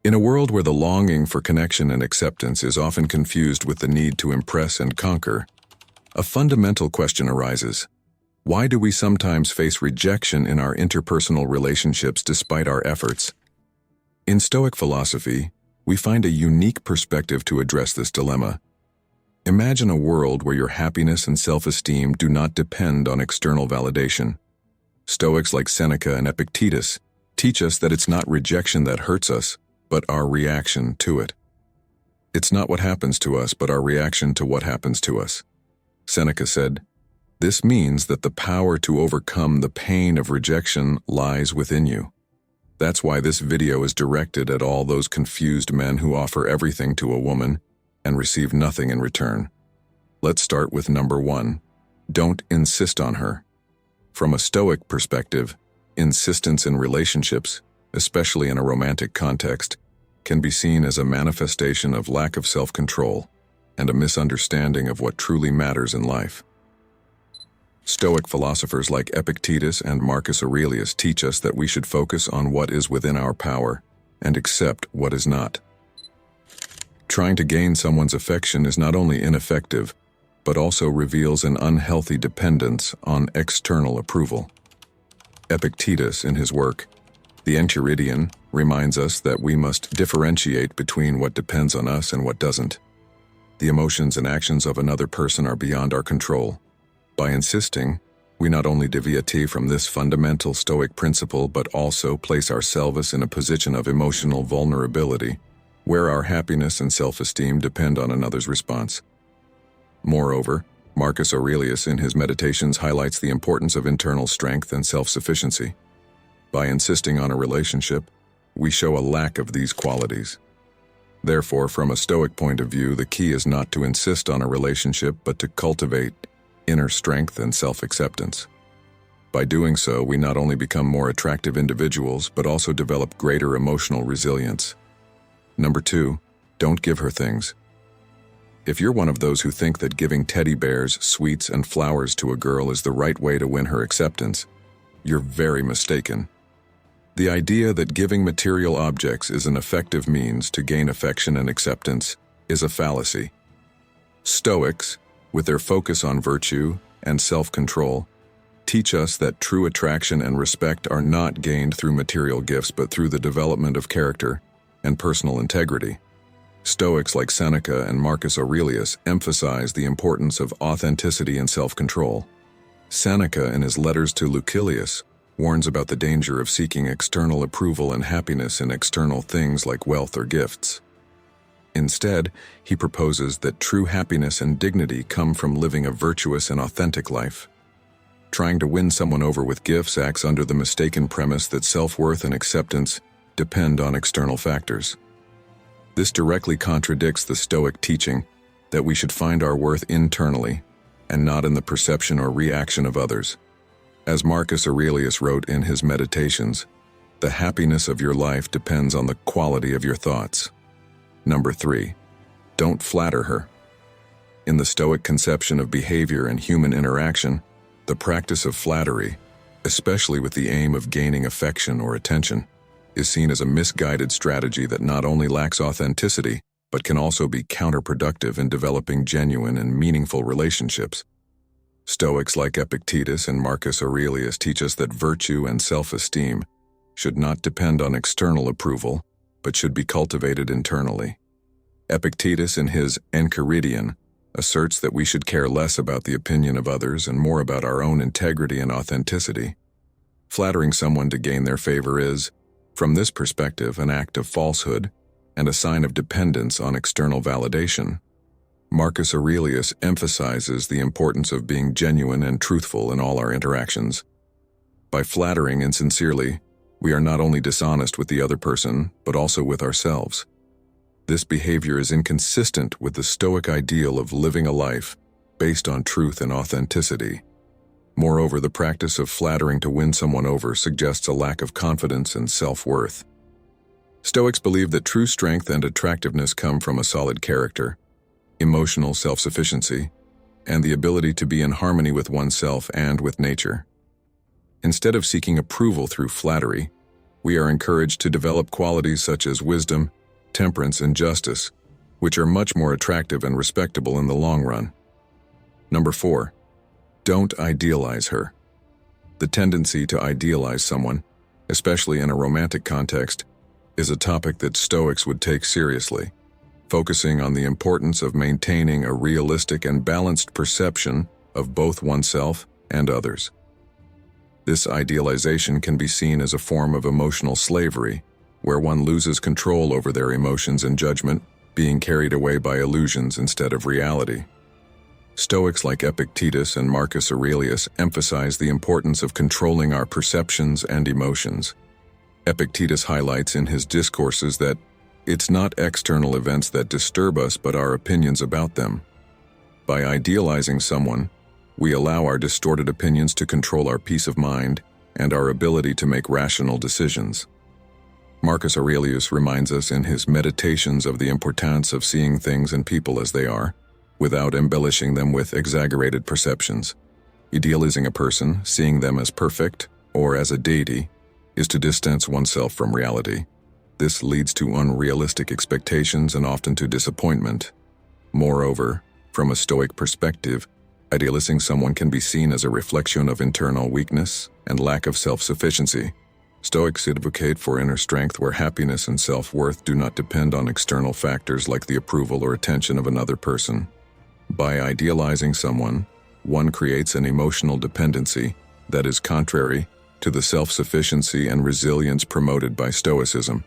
In a world where the longing for connection and acceptance is often confused with the need to impress and conquer, a fundamental question arises. Why do we sometimes face rejection in our interpersonal relationships despite our efforts? In Stoic philosophy, we find a unique perspective to address this dilemma. Imagine a world where your happiness and self-esteem do not depend on external validation. Stoics like Seneca and Epictetus teach us that it's not rejection that hurts us, but our reaction to it. It's not what happens to us, but our reaction to what happens to us. Seneca said, "This means that the power to overcome the pain of rejection lies within you." That's why this video is directed at all those confused men who offer everything to a woman and receive nothing in return. Let's start with number 1. Don't insist on her. From a Stoic perspective, insistence in relationships, especially in a romantic context, can be seen as a manifestation of lack of self-control and a misunderstanding of what truly matters in life. Stoic philosophers like Epictetus and Marcus Aurelius teach us that we should focus on what is within our power and accept what is not. Trying to gain someone's affection is not only ineffective, but also reveals an unhealthy dependence on external approval. Epictetus, in his work, The Enchiridion, reminds us that we must differentiate between what depends on us and what doesn't. The emotions and actions of another person are beyond our control. By insisting, we not only deviate from this fundamental Stoic principle but also place ourselves in a position of emotional vulnerability, where our happiness and self-esteem depend on another's response. Moreover, Marcus Aurelius in his Meditations highlights the importance of internal strength and self-sufficiency. By insisting on a relationship, we show a lack of these qualities. Therefore, from a Stoic point of view, the key is not to insist on a relationship but to cultivate inner strength and self-acceptance. By doing so, we not only become more attractive individuals but also develop greater emotional resilience. Number 2, don't give her things. If you're one of those who think that giving teddy bears, sweets, and flowers to a girl is the right way to win her acceptance, you're very mistaken. The idea that giving material objects is an effective means to gain affection and acceptance is a fallacy. Stoics, with their focus on virtue and self-control, teach us that true attraction and respect are not gained through material gifts but through the development of character and personal integrity. Stoics like Seneca and Marcus Aurelius emphasize the importance of authenticity and self-control. Seneca, in his letters to Lucilius, warns about the danger of seeking external approval and happiness in external things like wealth or gifts. Instead, he proposes that true happiness and dignity come from living a virtuous and authentic life. Trying to win someone over with gifts acts under the mistaken premise that self-worth and acceptance depend on external factors. This directly contradicts the Stoic teaching that we should find our worth internally and not in the perception or reaction of others. As Marcus Aurelius wrote in his Meditations, the happiness of your life depends on the quality of your thoughts. Number 3, don't flatter her. In the Stoic conception of behavior and human interaction, the practice of flattery, especially with the aim of gaining affection or attention, is seen as a misguided strategy that not only lacks authenticity, but can also be counterproductive in developing genuine and meaningful relationships. Stoics like Epictetus and Marcus Aurelius teach us that virtue and self-esteem should not depend on external approval, but should be cultivated internally. Epictetus in his Enchiridion asserts that we should care less about the opinion of others and more about our own integrity and authenticity. Flattering someone to gain their favor is, from this perspective, an act of falsehood and a sign of dependence on external validation. Marcus Aurelius emphasizes the importance of being genuine and truthful in all our interactions. By flattering insincerely, we are not only dishonest with the other person, but also with ourselves. This behavior is inconsistent with the Stoic ideal of living a life based on truth and authenticity. Moreover, the practice of flattering to win someone over suggests a lack of confidence and self-worth. Stoics believe that true strength and attractiveness come from a solid character, emotional self-sufficiency, and the ability to be in harmony with oneself and with nature. Instead of seeking approval through flattery, we are encouraged to develop qualities such as wisdom, temperance, and justice, which are much more attractive and respectable in the long run. Number 4. Don't idealize her. The tendency to idealize someone, especially in a romantic context, is a topic that Stoics would take seriously, focusing on the importance of maintaining a realistic and balanced perception of both oneself and others. This idealization can be seen as a form of emotional slavery, where one loses control over their emotions and judgment, being carried away by illusions instead of reality. Stoics like Epictetus and Marcus Aurelius emphasize the importance of controlling our perceptions and emotions. Epictetus highlights in his discourses that it's not external events that disturb us but our opinions about them. By idealizing someone, we allow our distorted opinions to control our peace of mind and our ability to make rational decisions. Marcus Aurelius reminds us in his Meditations of the importance of seeing things and people as they are, without embellishing them with exaggerated perceptions. Idealizing a person, seeing them as perfect or as a deity, is to distance oneself from reality. This leads to unrealistic expectations and often to disappointment. Moreover, from a Stoic perspective, idealizing someone can be seen as a reflection of internal weakness and lack of self-sufficiency. Stoics advocate for inner strength where happiness and self-worth do not depend on external factors like the approval or attention of another person. By idealizing someone, one creates an emotional dependency that is contrary to the self-sufficiency and resilience promoted by Stoicism.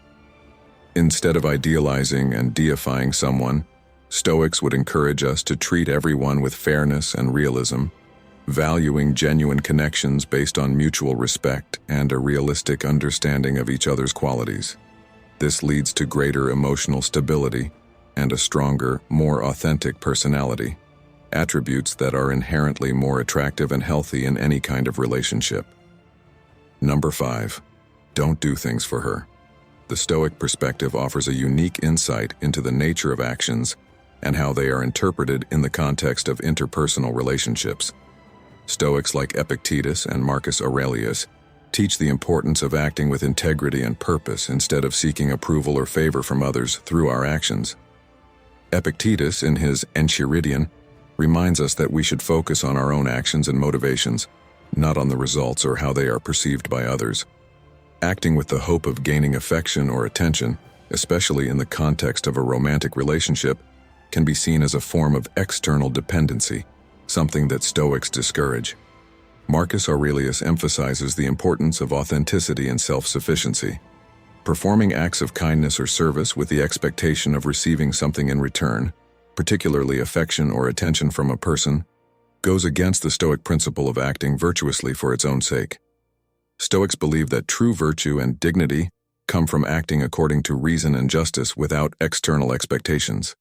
Instead of idealizing and deifying someone, Stoics would encourage us to treat everyone with fairness and realism, valuing genuine connections based on mutual respect and a realistic understanding of each other's qualities. This leads to greater emotional stability and a stronger, more authentic personality, attributes that are inherently more attractive and healthy in any kind of relationship. Number 5. Don't do things for her. The Stoic perspective offers a unique insight into the nature of actions and how they are interpreted in the context of interpersonal relationships. Stoics like Epictetus and Marcus Aurelius teach the importance of acting with integrity and purpose instead of seeking approval or favor from others through our actions. Epictetus, in his Enchiridion, reminds us that we should focus on our own actions and motivations, not on the results or how they are perceived by others. Acting with the hope of gaining affection or attention, especially in the context of a romantic relationship, can be seen as a form of external dependency, something that Stoics discourage. Marcus Aurelius emphasizes the importance of authenticity and self-sufficiency. Performing acts of kindness or service with the expectation of receiving something in return, particularly affection or attention from a person, goes against the Stoic principle of acting virtuously for its own sake. Stoics believe that true virtue and dignity come from acting according to reason and justice without external expectations.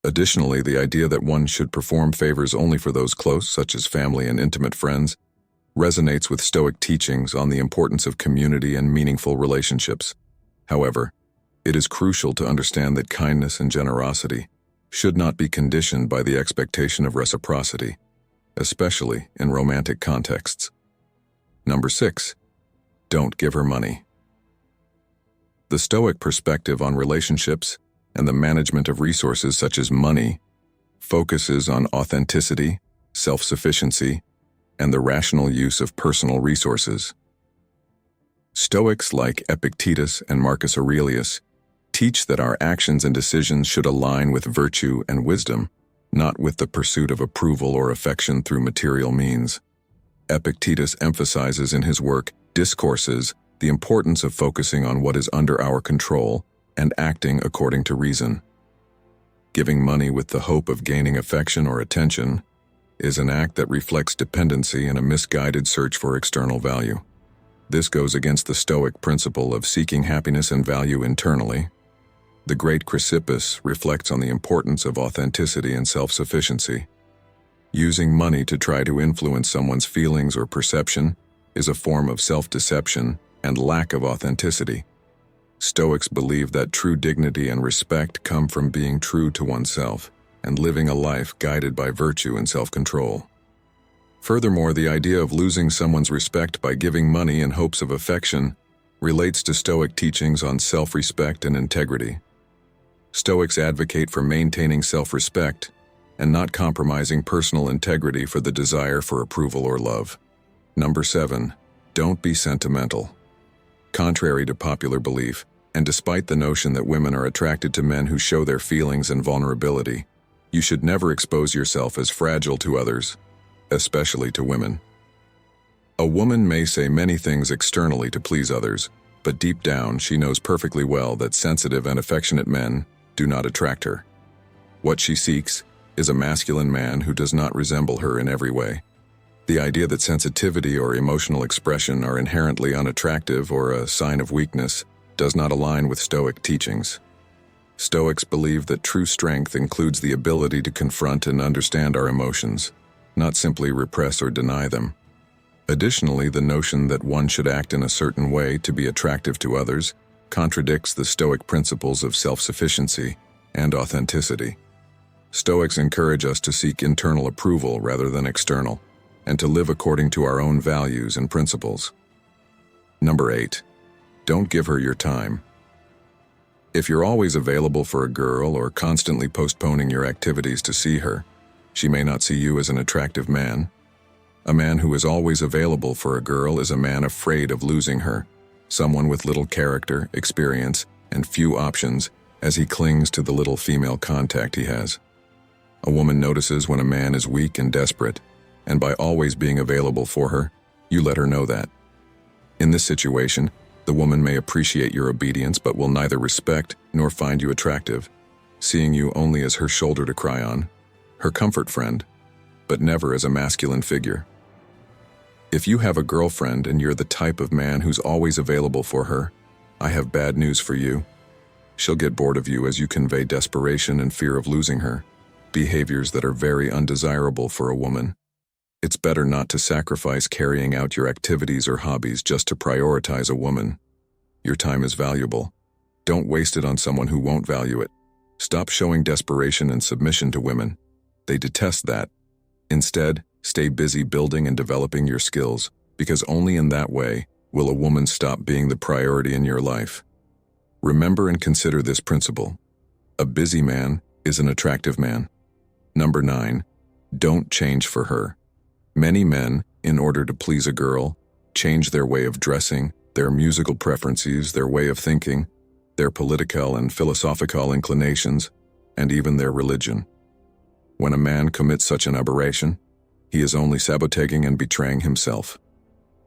Additionally, the idea that one should perform favors only for those close, such as family and intimate friends, resonates with Stoic teachings on the importance of community and meaningful relationships. However, it is crucial to understand that kindness and generosity should not be conditioned by the expectation of reciprocity, especially in romantic contexts. Number 6. Don't give her money. The Stoic perspective on relationships and the management of resources such as money focuses on authenticity, self-sufficiency, and the rational use of personal resources. Stoics like Epictetus and Marcus Aurelius teach that our actions and decisions should align with virtue and wisdom, not with the pursuit of approval or affection through material means. Epictetus emphasizes in his work, Discourses, the importance of focusing on what is under our control and acting according to reason. Giving money with the hope of gaining affection or attention is an act that reflects dependency and a misguided search for external value. This goes against the Stoic principle of seeking happiness and value internally. The great Chrysippus reflects on the importance of authenticity and self-sufficiency. Using money to try to influence someone's feelings or perception is a form of self-deception and lack of authenticity. Stoics believe that true dignity and respect come from being true to oneself and living a life guided by virtue and self-control. Furthermore, the idea of losing someone's respect by giving money in hopes of affection relates to Stoic teachings on self-respect and integrity. Stoics advocate for maintaining self-respect and not compromising personal integrity for the desire for approval or love. Number 7. Don't be sentimental. Contrary to popular belief, and despite the notion that women are attracted to men who show their feelings and vulnerability, you should never expose yourself as fragile to others, especially to women. A woman may say many things externally to please others, but deep down she knows perfectly well that sensitive and affectionate men do not attract her. What she seeks is a masculine man who does not resemble her in every way. The idea that sensitivity or emotional expression are inherently unattractive or a sign of weakness does not align with Stoic teachings. Stoics believe that true strength includes the ability to confront and understand our emotions, not simply repress or deny them. Additionally, the notion that one should act in a certain way to be attractive to others contradicts the Stoic principles of self-sufficiency and authenticity. Stoics encourage us to seek internal approval rather than external, and to live according to our own values and principles. Number 8. Don't give her your time. If you're always available for a girl or constantly postponing your activities to see her, she may not see you as an attractive man. A man who is always available for a girl is a man afraid of losing her, someone with little character, experience, and few options as he clings to the little female contact he has. A woman notices when a man is weak and desperate, and by always being available for her, you let her know that. In this situation, the woman may appreciate your obedience but will neither respect nor find you attractive, seeing you only as her shoulder to cry on, her comfort friend, but never as a masculine figure. If you have a girlfriend and you're the type of man who's always available for her, I have bad news for you. She'll get bored of you as you convey desperation and fear of losing her, behaviors that are very undesirable for a woman. It's better not to sacrifice carrying out your activities or hobbies just to prioritize a woman. Your time is valuable. Don't waste it on someone who won't value it. Stop showing desperation and submission to women. They detest that. Instead, stay busy building and developing your skills, because only in that way will a woman stop being the priority in your life. Remember and consider this principle. A busy man is an attractive man. Number 9. Don't change for her. Many men, in order to please a girl, change their way of dressing, their musical preferences, their way of thinking, their political and philosophical inclinations, and even their religion. When a man commits such an aberration, he is only sabotaging and betraying himself.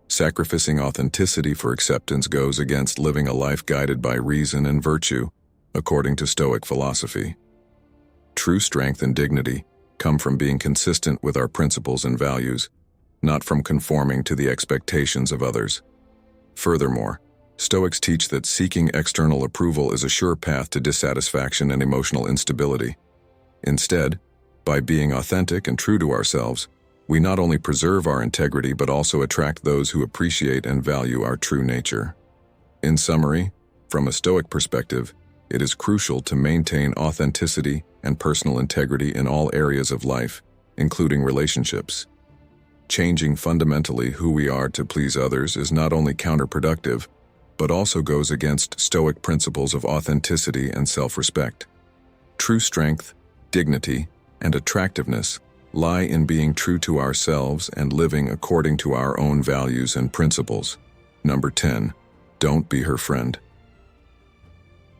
Sacrificing authenticity for acceptance goes against living a life guided by reason and virtue, according to Stoic philosophy. True strength and dignity come from being consistent with our principles and values, not from conforming to the expectations of others. Furthermore, Stoics teach that seeking external approval is a sure path to dissatisfaction and emotional instability. Instead, by being authentic and true to ourselves, we not only preserve our integrity but also attract those who appreciate and value our true nature. In summary, from a Stoic perspective, it is crucial to maintain authenticity and personal integrity in all areas of life, including relationships. Changing fundamentally who we are to please others is not only counterproductive, but also goes against Stoic principles of authenticity and self-respect. True strength, dignity, and attractiveness lie in being true to ourselves and living according to our own values and principles. Number 10. Don't be her friend.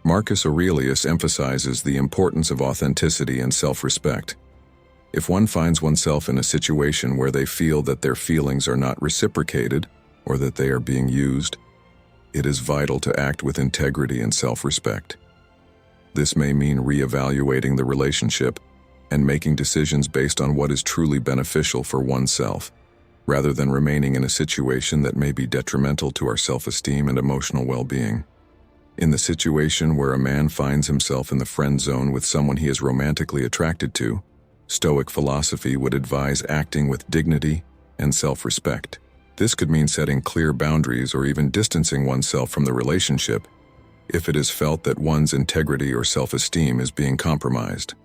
Marcus Aurelius emphasizes the importance of authenticity and self-respect. If one finds oneself in a situation where they feel that their feelings are not reciprocated or that they are being used, it is vital to act with integrity and self-respect. This may mean reevaluating the relationship and making decisions based on what is truly beneficial for oneself, rather than remaining in a situation that may be detrimental to our self-esteem and emotional well-being. In the situation where a man finds himself in the friend zone with someone he is romantically attracted to, Stoic philosophy would advise acting with dignity and self-respect. This could mean setting clear boundaries or even distancing oneself from the relationship if it is felt that one's integrity or self-esteem is being compromised.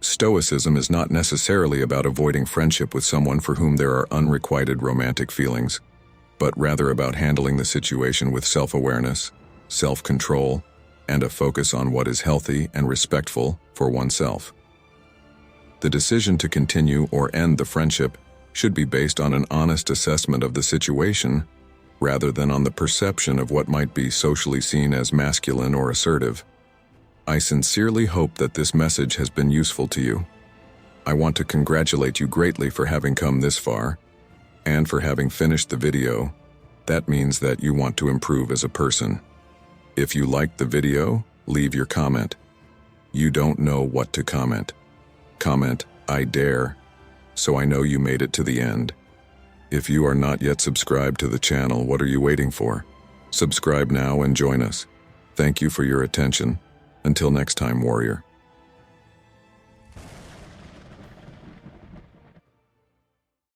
Stoicism is not necessarily about avoiding friendship with someone for whom there are unrequited romantic feelings, but rather about handling the situation with self-awareness, self-control, and a focus on what is healthy and respectful for oneself. The decision to continue or end the friendship should be based on an honest assessment of the situation rather than on the perception of what might be socially seen as masculine or assertive. I sincerely hope that this message has been useful to you. I want to congratulate you greatly for having come this far and for having finished the video. That means that you want to improve as a person. If you liked the video, leave your comment. You don't know what to comment. Comment, "I dare," so I know you made it to the end. If you are not yet subscribed to the channel, what are you waiting for? Subscribe now and join us. Thank you for your attention. Until next time, warrior.